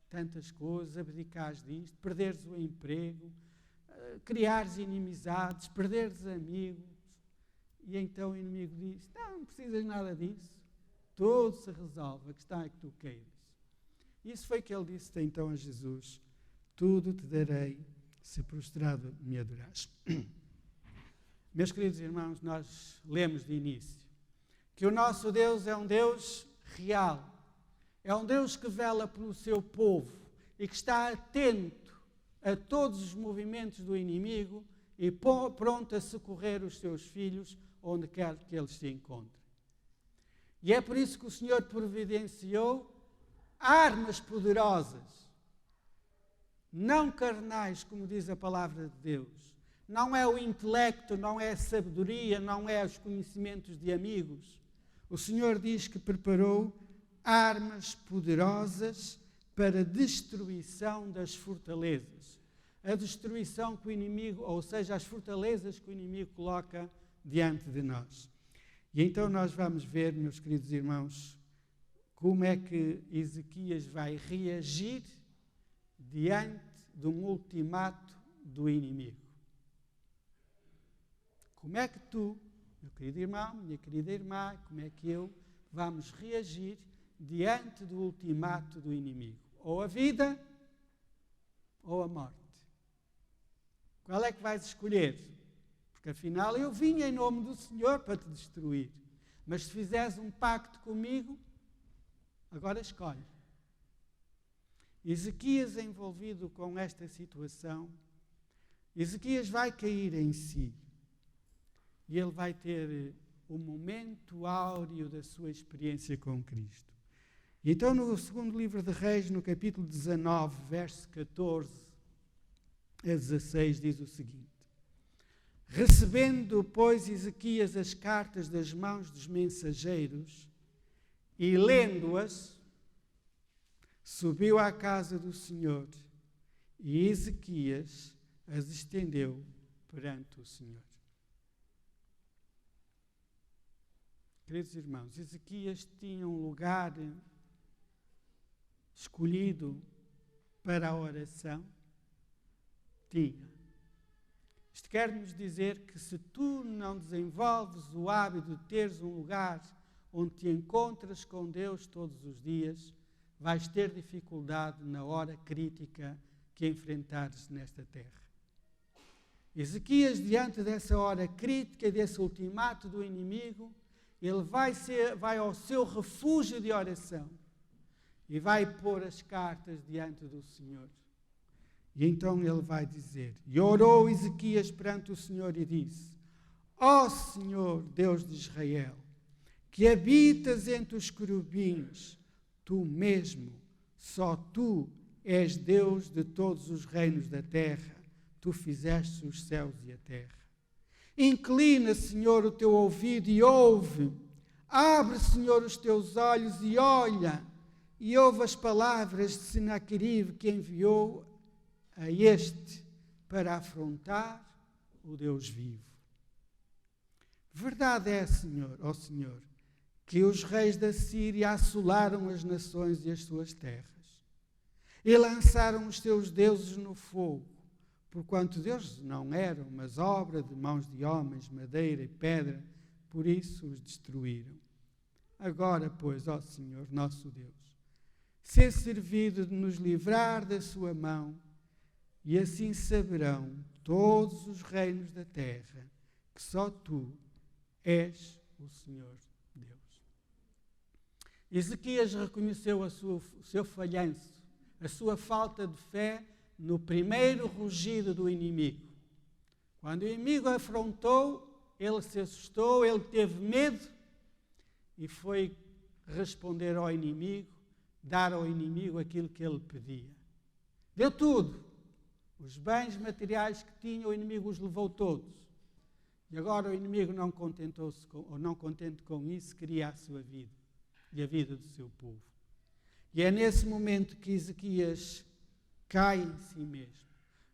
tantas coisas, abdicares disto, perderes o emprego, criares inimizades, perderes amigos. E então o inimigo diz: não precisas nada disso. Tudo se resolve. A questão é que tu queiras. Isso foi o que ele disse então a Jesus: tudo te darei se prostrado me adorares. Meus queridos irmãos, nós lemos de início que o nosso Deus é um Deus real. É um Deus que vela pelo seu povo e que está atento a todos os movimentos do inimigo e pronto a socorrer os seus filhos onde quer que eles se encontrem. E é por isso que o Senhor providenciou armas poderosas, não carnais, como diz a palavra de Deus. Não é o intelecto, não é a sabedoria, não é os conhecimentos de amigos. O Senhor diz que preparou armas poderosas para destruição das fortalezas. a destruição que o inimigo, ou seja, as fortalezas que o inimigo coloca diante de nós. E então nós vamos ver, meus queridos irmãos, como é que Ezequias vai reagir diante de um ultimato do inimigo. Como é que tu, meu querido irmão, minha querida irmã, como é que eu vamos reagir diante do ultimato do inimigo? Ou a vida ou a morte. Qual é que vais escolher? Porque afinal eu vim em nome do Senhor para te destruir. Mas se fizeres um pacto comigo, agora escolhe. Ezequias, envolvido com esta situação, Ezequias vai cair em si. E ele vai ter o momento áureo da sua experiência com Cristo. E então, no segundo livro de Reis, no capítulo 19, verso 14 a 16, diz o seguinte: recebendo, pois, Ezequias as cartas das mãos dos mensageiros e lendo-as, subiu à casa do Senhor e Ezequias as estendeu perante o Senhor. Queridos irmãos, Ezequias tinha um lugar escolhido para a oração? Tinha. Isto quer nos dizer que se tu não desenvolves o hábito de teres um lugar onde te encontras com Deus todos os dias, vais ter dificuldade na hora crítica que enfrentares nesta terra. Ezequias, diante dessa hora crítica, desse ultimato do inimigo, ele vai ao seu refúgio de oração e vai pôr as cartas diante do Senhor. E então ele vai dizer, e orou Ezequias perante o Senhor e disse: ó Senhor, Deus de Israel, que habitas entre os querubins, tu mesmo, só tu és Deus de todos os reinos da terra, tu fizeste os céus e a terra. Inclina, Senhor, o teu ouvido e ouve. Abre, Senhor, os teus olhos e olha. E ouve as palavras de Senaqueribe, que enviou a este para afrontar o Deus vivo. Verdade é, Senhor, ó Senhor, que os reis da Síria assolaram as nações e as suas terras. E lançaram os teus deuses no fogo. Porquanto deuses não eram, mas obra de mãos de homens, madeira e pedra, por isso os destruíram. Agora, pois, ó Senhor, nosso Deus, sê servido de nos livrar da sua mão, e assim saberão todos os reinos da terra que só tu és o Senhor Deus. Ezequias reconheceu o seu falhanço, a sua falta de fé, no primeiro rugido do inimigo. Quando o inimigo afrontou, ele se assustou, ele teve medo e foi responder ao inimigo, dar ao inimigo aquilo que ele pedia. Deu tudo. Os bens materiais que tinha, o inimigo os levou todos. E agora o inimigo, não contente com isso, queria a sua vida e a vida do seu povo. E é nesse momento que Ezequias cai em si mesmo,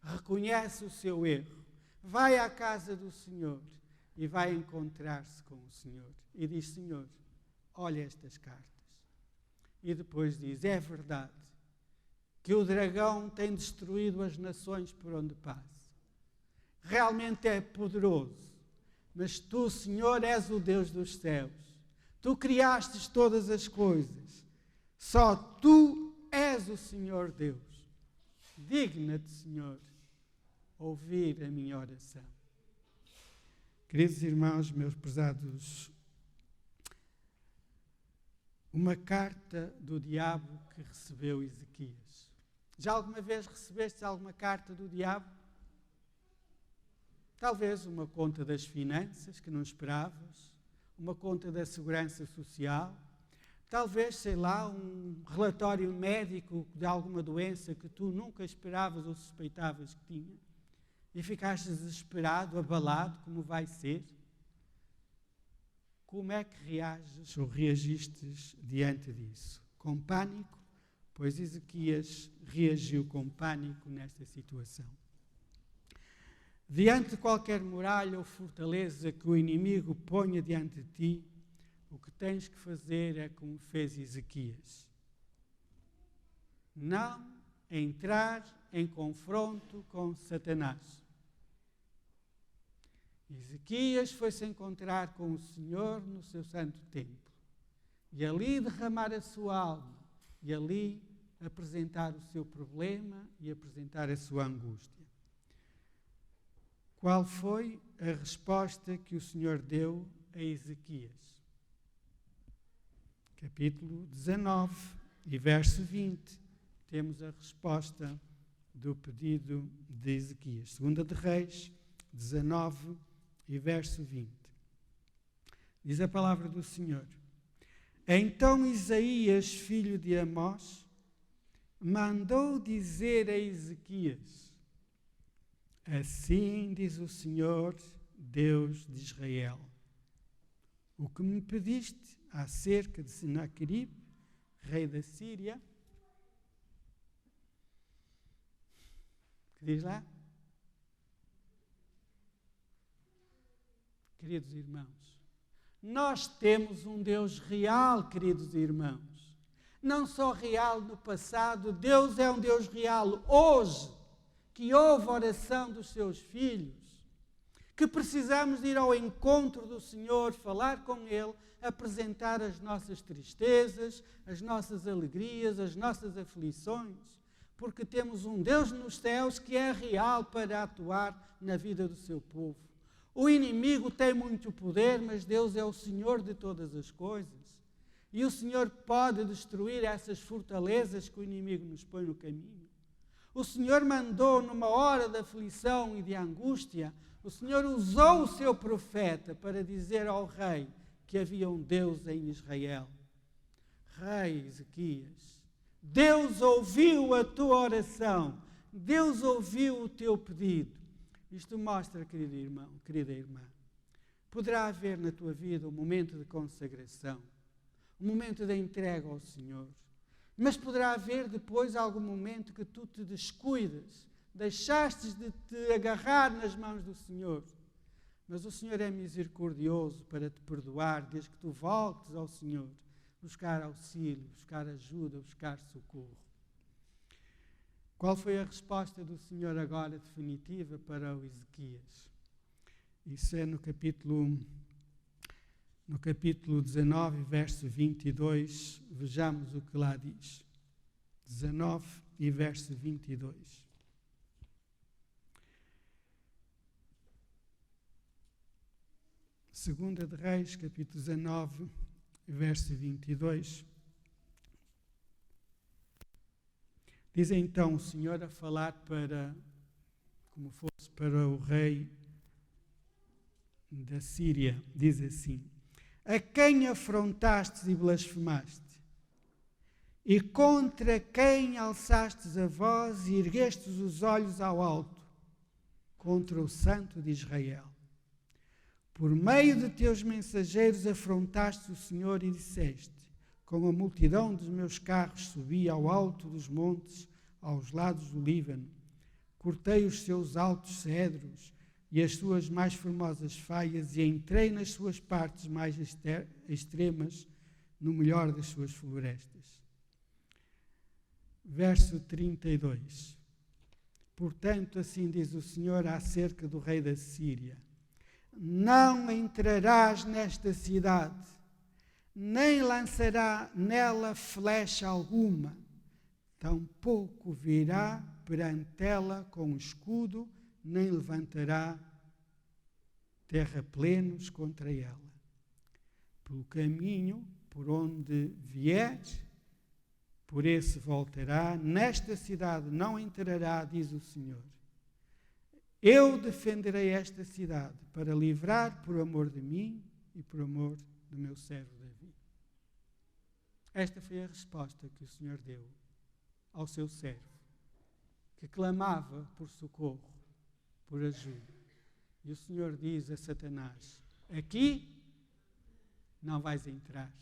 reconhece o seu erro, vai à casa do Senhor e vai encontrar-se com o Senhor. E diz: Senhor, olha estas cartas. E depois diz: é verdade que o dragão tem destruído as nações por onde passa. Realmente é poderoso. Mas tu, Senhor, és o Deus dos céus. Tu criastes todas as coisas. Só tu és o Senhor Deus. Digna-te, Senhor, ouvir a minha oração. Queridos irmãos, meus prezados, uma carta do diabo que recebeu Ezequias. Já alguma vez recebeste alguma carta do diabo? Talvez uma conta das finanças que não esperavas, uma conta da segurança social, talvez, sei lá, um relatório médico de alguma doença que tu nunca esperavas ou suspeitavas que tinha, e ficaste desesperado, abalado, como vai ser? Como é que reages ou reagistes diante disso? Com pânico? Pois Ezequias reagiu com pânico nesta situação. Diante de qualquer muralha ou fortaleza que o inimigo ponha diante de ti, o que tens que fazer é como fez Ezequias. Não entrar em confronto com Satanás. Ezequias foi-se encontrar com o Senhor no seu santo templo e ali derramar a sua alma e ali apresentar o seu problema e apresentar a sua angústia. Qual foi a resposta que o Senhor deu a Ezequias? Capítulo 19 e verso 20, temos a resposta do pedido de Ezequias. 2 de Reis 19 e verso 20. Diz a palavra do Senhor: Então Isaías, filho de Amós, mandou dizer a Ezequias: Assim diz o Senhor, Deus de Israel: O que me pediste acerca de Senaqueribe, rei da Síria, que diz lá? Queridos irmãos, nós temos um Deus real, queridos irmãos. Não só real no passado, Deus é um Deus real hoje, que ouve a oração dos seus filhos, que precisamos ir ao encontro do Senhor, falar com Ele, apresentar as nossas tristezas, as nossas alegrias, as nossas aflições, porque temos um Deus nos céus que é real para atuar na vida do seu povo. O inimigo tem muito poder, mas Deus é o Senhor de todas as coisas. E o Senhor pode destruir essas fortalezas que o inimigo nos põe no caminho. O Senhor mandou numa hora de aflição e de angústia, o Senhor usou o seu profeta para dizer ao rei que havia um Deus em Israel. Rei Ezequias, Deus ouviu a tua oração, Deus ouviu o teu pedido. Isto mostra, querido irmão, querida irmã, poderá haver na tua vida um momento de consagração, um momento de entrega ao Senhor, mas poderá haver depois algum momento que tu te descuidas, deixastes de te agarrar nas mãos do Senhor, mas o Senhor é misericordioso para te perdoar desde que tu voltes ao Senhor, buscar auxílio, buscar ajuda, buscar socorro. Qual foi a resposta do Senhor agora definitiva para o Ezequias? Isso é no capítulo 19, verso 22, vejamos o que lá diz. 19 e verso 22. Segunda de Reis, capítulo 19, verso 22. Diz então o Senhor a falar como fosse para o rei da Síria, diz assim: A quem afrontastes e blasfemaste? E contra quem alçastes a voz e erguestes os olhos ao alto? Contra o Santo de Israel. Por meio de teus mensageiros afrontaste o Senhor e disseste: Com a multidão dos meus carros subi ao alto dos montes, aos lados do Líbano. Cortei os seus altos cedros e as suas mais formosas faias e entrei nas suas partes mais extremas, no melhor das suas florestas. Verso 32. Portanto, assim diz o Senhor acerca do rei da Síria: Não entrarás nesta cidade, nem lançará nela flecha alguma, tampouco virá perante ela com escudo, nem levantará terraplenos contra ela. Pelo caminho por onde vier, por esse voltará, nesta cidade não entrará, diz o Senhor. Eu defenderei esta cidade para livrar por amor de mim e por amor do meu servo Davi. Esta foi a resposta que o Senhor deu ao seu servo, que clamava por socorro, por ajuda. E o Senhor diz a Satanás: aqui não vais entrar.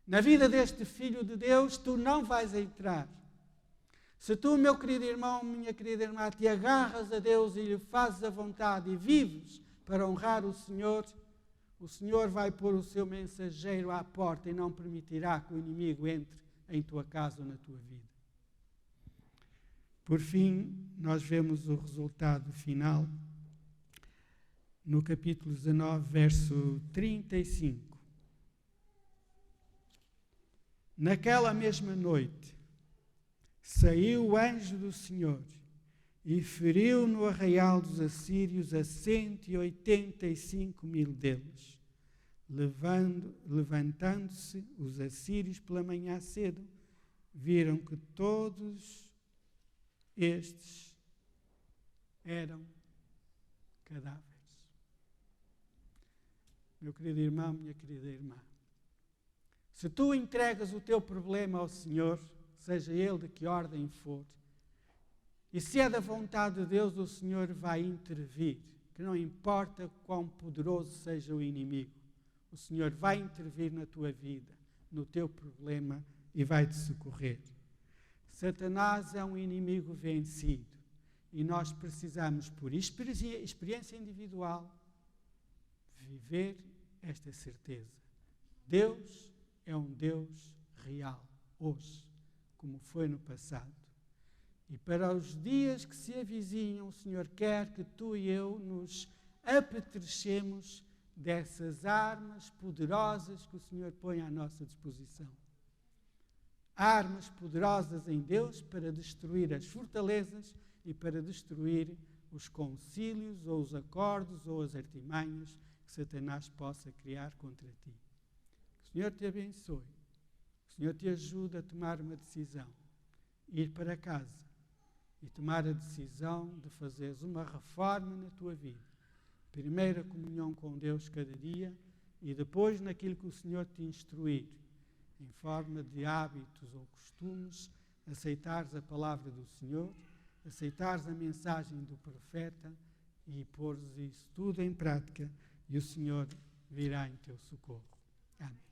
Na vida deste filho de Deus, tu não vais entrar. Se tu, meu querido irmão, minha querida irmã, te agarras a Deus e lhe fazes a vontade e vives para honrar o Senhor vai pôr o seu mensageiro à porta e não permitirá que o inimigo entre em tua casa ou na tua vida. Por fim, nós vemos o resultado final no capítulo 19, verso 35. Naquela mesma noite, saiu o anjo do Senhor e feriu no arraial dos assírios a 185.000 deles. Levantando-se os assírios pela manhã cedo, viram que todos estes eram cadáveres. Meu querido irmão, minha querida irmã, se tu entregas o teu problema ao Senhor, seja ele de que ordem for, e se é da vontade de Deus, o Senhor vai intervir, que não importa quão poderoso seja o inimigo, o Senhor vai intervir na tua vida, no teu problema e vai te socorrer. Satanás é um inimigo vencido e nós precisamos, por experiência individual, viver esta certeza. Deus é um Deus real, hoje, como foi no passado. E para os dias que se avizinham, o Senhor quer que tu e eu nos apetrechemos dessas armas poderosas que o Senhor põe à nossa disposição. Armas poderosas em Deus para destruir as fortalezas e para destruir os concílios ou os acordos ou as artimanhas que Satanás possa criar contra ti. Que o Senhor te abençoe. Que o Senhor te ajude a tomar uma decisão. Ir para casa e tomar a decisão de fazeres uma reforma na tua vida. Primeiro a comunhão com Deus cada dia e depois naquilo que o Senhor te instruir, em forma de hábitos ou costumes, aceitares a palavra do Senhor, aceitares a mensagem do profeta e pôres isso tudo em prática e o Senhor virá em teu socorro. Amém.